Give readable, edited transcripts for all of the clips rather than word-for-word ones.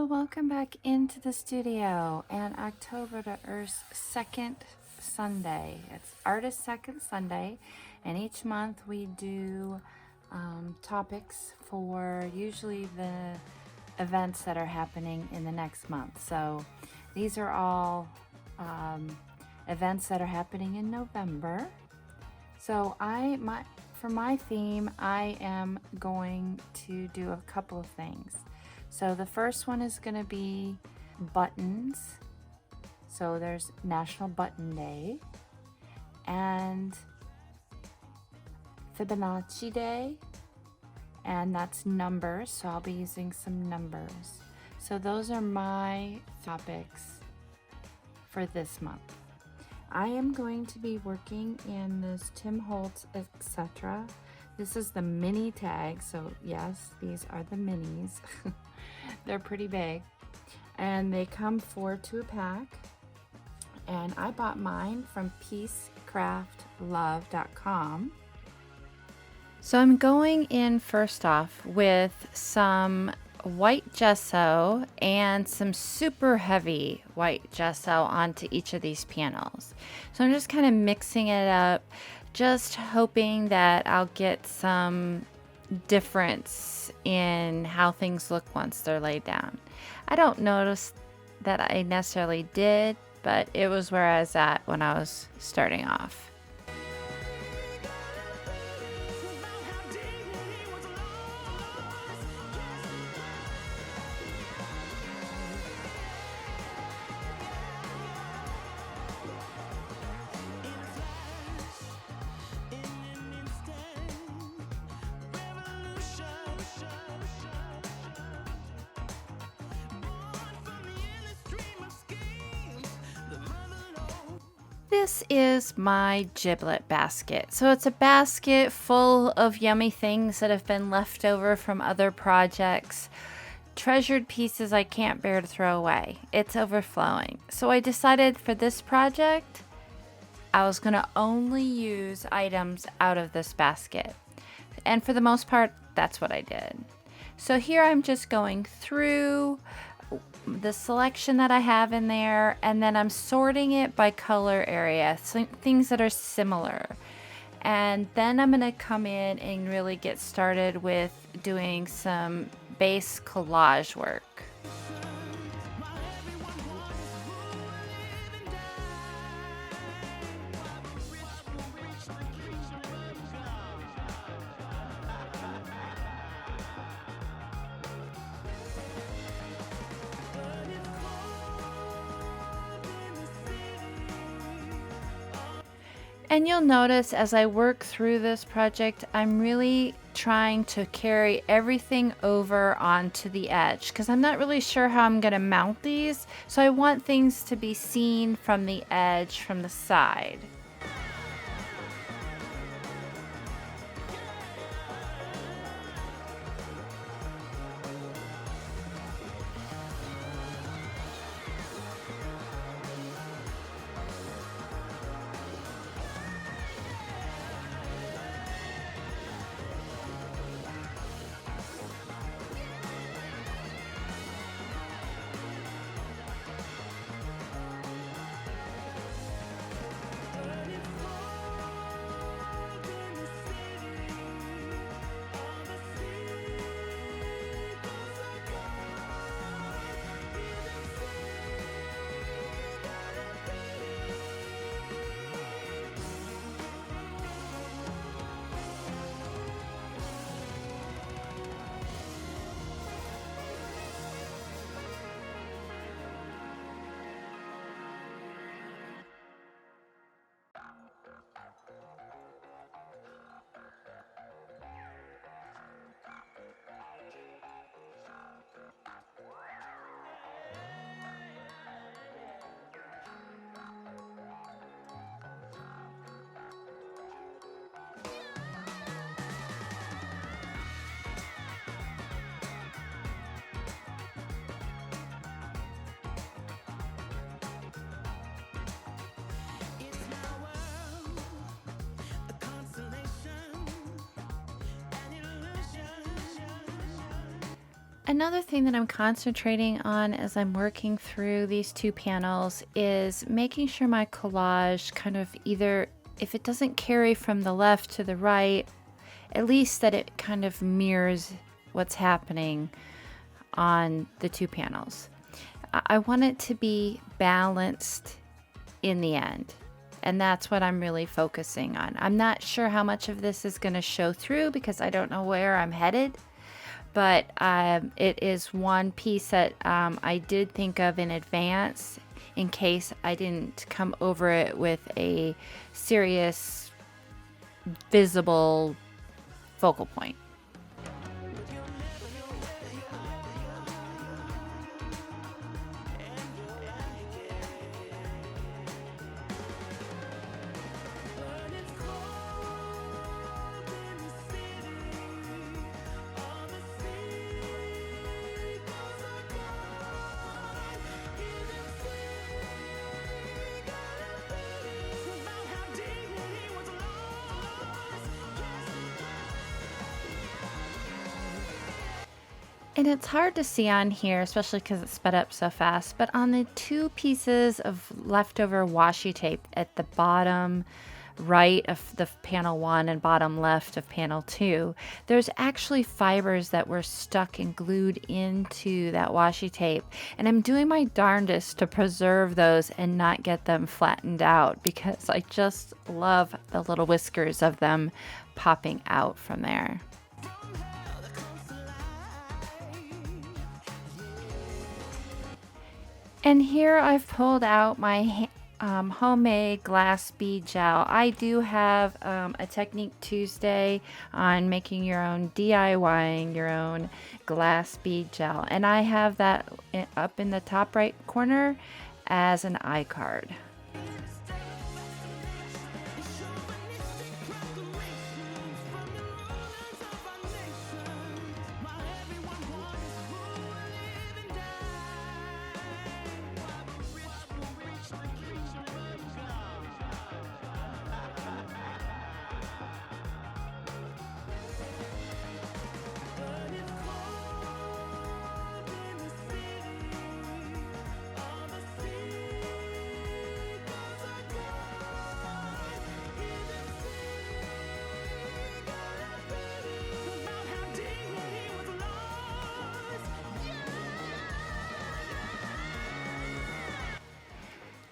Well, welcome back into the studio and October to Earth's second Sunday. It's Artist Second Sunday, and each month we do topics for usually the events that are happening in the next month. So these are all events that are happening in November. So for my theme, I am going to do a couple of things. So the first one is going to be buttons. So there's National Button Day and Fibonacci Day, and that's numbers. So I'll be using some numbers. So those are my topics for this month. I am going to be working in this Tim Holtz, etc. This is the mini tag. So yes, these are the minis. They're pretty big, and they come 4 to a pack, and I bought mine from peacecraftlove.com. So I'm going in first off with some white gesso and some super heavy white gesso onto each of these panels. So I'm just kind of mixing it up, just hoping that I'll get some difference in how things look once they're laid down. I don't notice that I necessarily did, but it was where I was at when I was starting off. This is my giblet basket. So it's a basket full of yummy things that have been left over from other projects. Treasured pieces I can't bear to throw away. It's overflowing. So I decided for this project, I was going to only use items out of this basket. And for the most part, that's what I did. So here I'm just going through the selection that I have in there, and then I'm sorting it by color area, so things that are similar. And then I'm going to come in and really get started with doing some base collage work. And you'll notice as I work through this project, I'm really trying to carry everything over onto the edge because I'm not really sure how I'm going to mount these. So I want things to be seen from the edge, from the side. Another thing that I'm concentrating on as I'm working through these two panels is making sure my collage kind of either, if it doesn't carry from the left to the right, at least that it kind of mirrors what's happening on the two panels. I want it to be balanced in the end. And that's what I'm really focusing on. I'm not sure how much of this is going to show through because I don't know where I'm headed. But it is one piece that I did think of in advance in case I didn't come over it with a serious, visible focal point. And it's hard to see on here, especially because it's sped up so fast, but on the two pieces of leftover washi tape at the bottom right of the panel 1 and bottom left of panel 2, there's actually fibers that were stuck and glued into that washi tape. And I'm doing my darndest to preserve those and not get them flattened out because I just love the little whiskers of them popping out from there. And here I've pulled out my homemade glass bead gel. I do have a Technique Tuesday on making your own, DIYing your own glass bead gel. And I have that up in the top right corner as an iCard.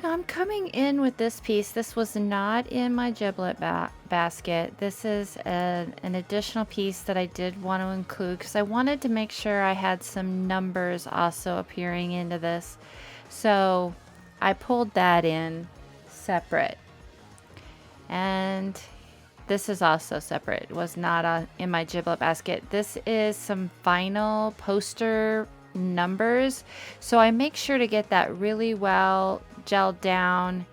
Now I'm coming in with this piece. This was not in my giblet basket. This is an additional piece that I did want to include because I wanted to make sure I had some numbers also appearing into this. So I pulled that in separate. And this is also separate. It was not in my giblet basket. This is some vinyl poster numbers. So I make sure to get that really well gelled down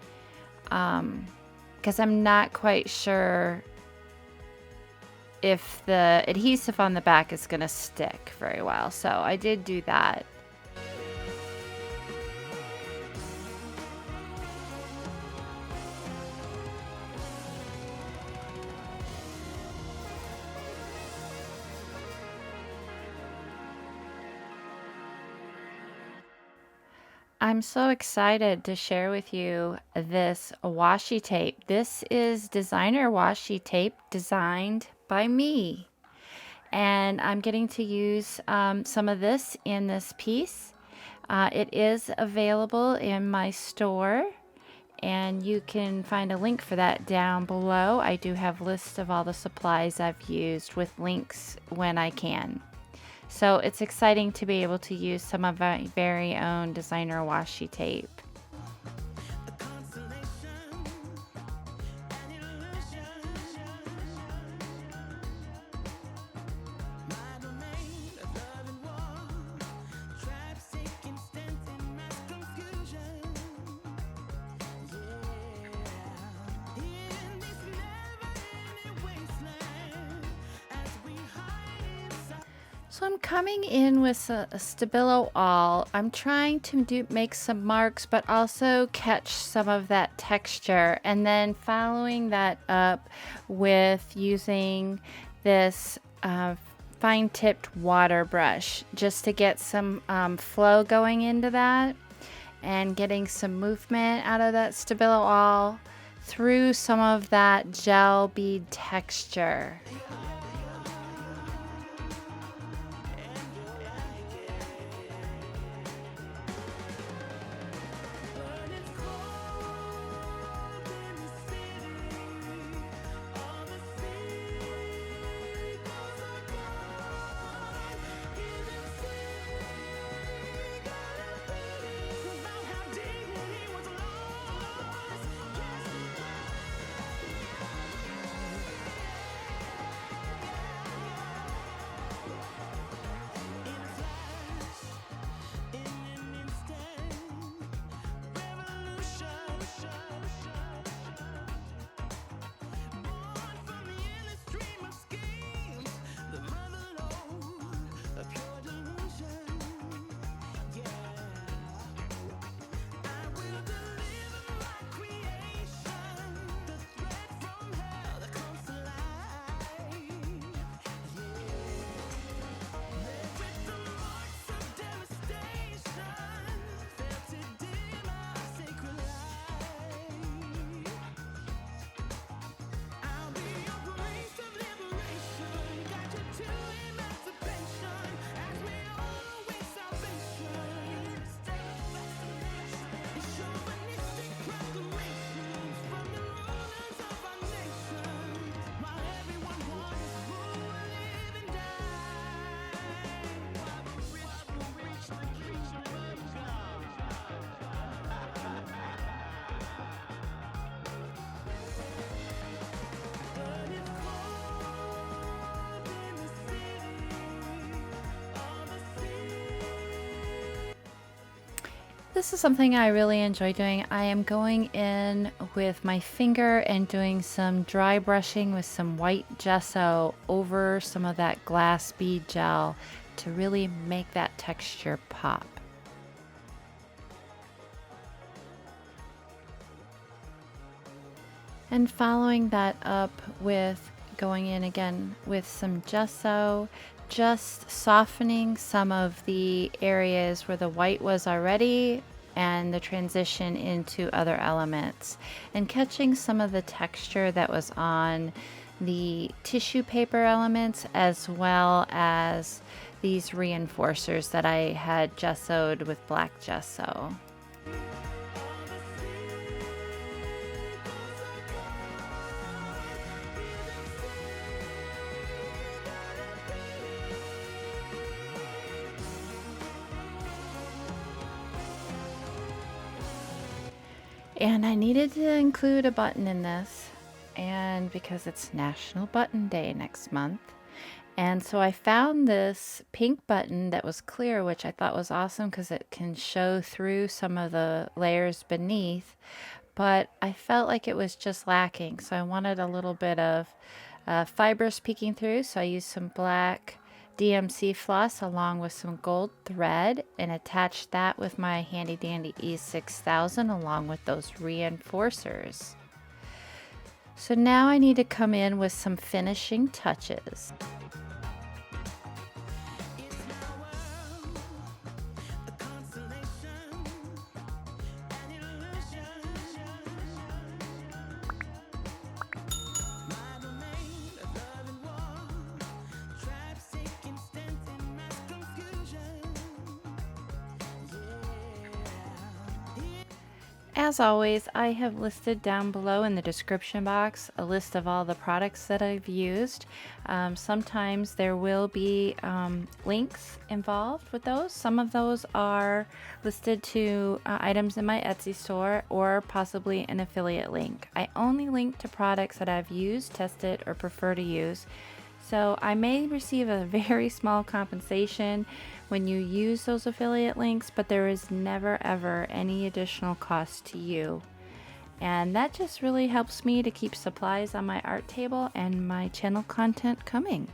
because I'm not quite sure if the adhesive on the back is going to stick very well. So I did do that. I'm so excited to share with you this washi tape. This is designer washi tape designed by me. And I'm getting to use some of this in this piece. It is available in my store, and you can find a link for that down below. I do have lists of all the supplies I've used with links when I can. So it's exciting to be able to use some of my very own designer washi tape. So I'm coming in with a Stabilo awl. I'm trying to make some marks, but also catch some of that texture, and then following that up with using this fine tipped water brush just to get some flow going into that and getting some movement out of that Stabilo all through some of that gel bead texture. This is something I really enjoy doing. I am going in with my finger and doing some dry brushing with some white gesso over some of that glass bead gel to really make that texture pop. And following that up with going in again with some gesso, just softening some of the areas where the white was already and the transition into other elements, and catching some of the texture that was on the tissue paper elements as well as these reinforcers that I had gessoed with black gesso. And I needed to include a button in this, and because it's National Button Day next month. And so I found this pink button that was clear, which I thought was awesome because it can show through some of the layers beneath, but I felt like it was just lacking. So I wanted a little bit of fibers peeking through, so I used some black DMC floss along with some gold thread and attached that with my handy dandy E6000 along with those reinforcers. So now I need to come in with some finishing touches. As always, I have listed down below in the description box a list of all the products that I've used. Sometimes there will be links involved with those. Some of those are listed to items in my Etsy store or possibly an affiliate link. I only link to products that I've used, tested, or prefer to use. So I may receive a very small compensation when you use those affiliate links, but there is never ever any additional cost to you. And that just really helps me to keep supplies on my art table and my channel content coming.